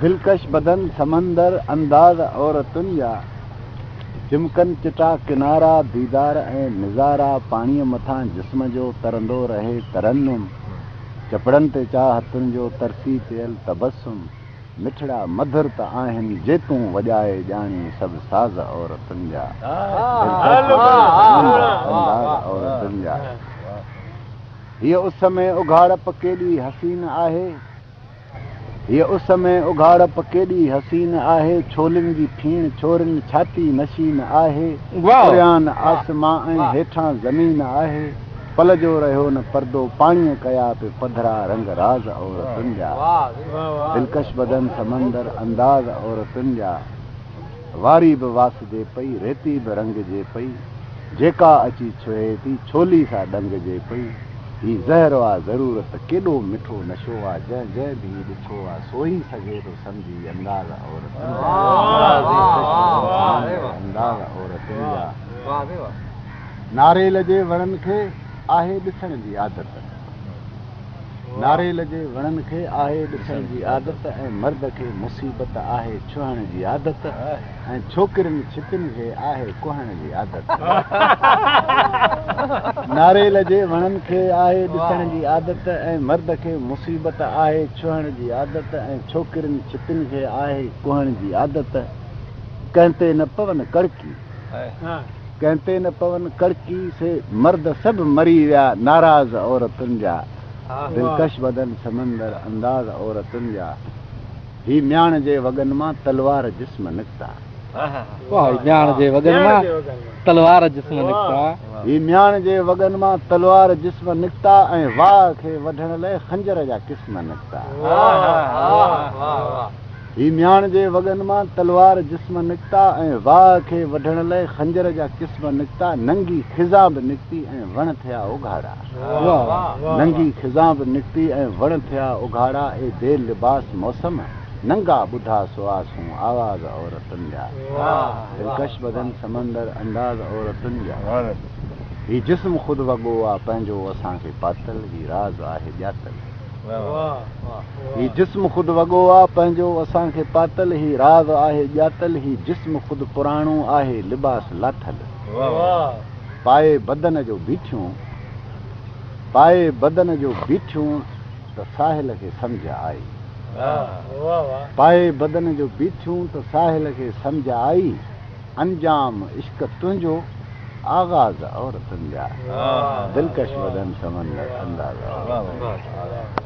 दिलकश बदन समंदर अंदाज औरतुनि जा चिमकन चिटा किनारा दीदार ऐं निज़ारा पाणीअ मथां जिस्म जो तरंदो रहे तरन्नुम चपड़नि ते चाहतुनि जो तरसी थियल तबस्सुम मिठड़ा मधुर त आहिनि जेतूं वॼाए ॼाणी सभु साज़ औरतुनि जा अंदाज औरतुनि जा हीअ उस में उघाड़प केॾी हसीन आहे हीअ उस में उघाड़प केॾी हसीन आहे छोलिन जी फीण छोरिन छाती नशीन आहे पुरियान आसमां ऐं हेठां ज़मीन आहे पल जो रहियो न पर्दो पाणीअ कया पे पधरा रंग राज औरतुनि जा दिलकश बदन समंदर अंदाज औरतुनि जा वारी बि वासजे पई रेती बि रंगजे पई जेका अची छुहे थी छोली सां डंगजे पई ही ज़हर आहे ज़रूरत केॾो मिठो नशो आहे जंहिं जंहिं बि ॾिठो आहे सोई सघे थो सम्झी अंदाज़ औरतुनि जा नारेल जे वणनि खे आहे ॾिसण जी आदत नारेल जे वणनि खे आहे ॾिसण जी आदत ऐं मर्द खे मुसीबत आहे छुहण जी आदत ऐं छोकिरियुनि छितियुनि खे आहे कुहण जी आदत नारेल जे वणनि खे आहे ॾिसण जी आदत ऐं मर्द खे मुसीबत आहे छुहण जी आदत ऐं छोकिरियुनि छितियुनि खे आहे कुहण जी आदत कंहिं ते न पवन कड़की कंहिं ते न पवन कड़की से मर्द सभु मरी विया नाराज़ औरतुनि जा दिलकश बदन समंदर अंदाज औरतुनि जा ही म्याण जे वॻनि मां तलवार जिस्म निकिता म्याण जे वॻनि मां तलवार जिस्म निकिता ही म्याण जे वॻनि मां तलवार जिस्म निकिता ऐं वाह खे वढण लाइ खंजर जा क़िस्म निकिता ही म्याण जे वॻनि मां तलवार जिस्म निकिता ऐं वाह खे वढण लाइ खंजर जा क़िस्म निकिता नंगी खिज़ा बि निकिती ऐं वण थिया उघाड़ा नंगी खिज़ा बि निकिती ऐं वण थिया उघाड़ा ए बे लिबास मौसम नंगा ॿुधा सुआसूं आवाज़ औरतुनि जा दिलकश बदन समंदर अंदाज़ औरतुनि जा ही जिस्म ख़ुदि वॻो आहे पंहिंजो असांखे पातल ही राज़ आहे ॼातल ही जिस्म ख़ुदि वॻो आहे पंहिंजो असांखे पातल ही राज़ आहे ॼातल ही जिस्म ख़ुदि पुराणो आहे लिबास लाथल पाए बदन जो बीठियूं त साहिल खे सम्झ आई पाए बदन जो बीठियूं त साहिल खे सम्झ आई अंजाम इश्क तुंहिंजो आगाज़ औरतुनि जा दिलकश बदन समंदर अंदाज़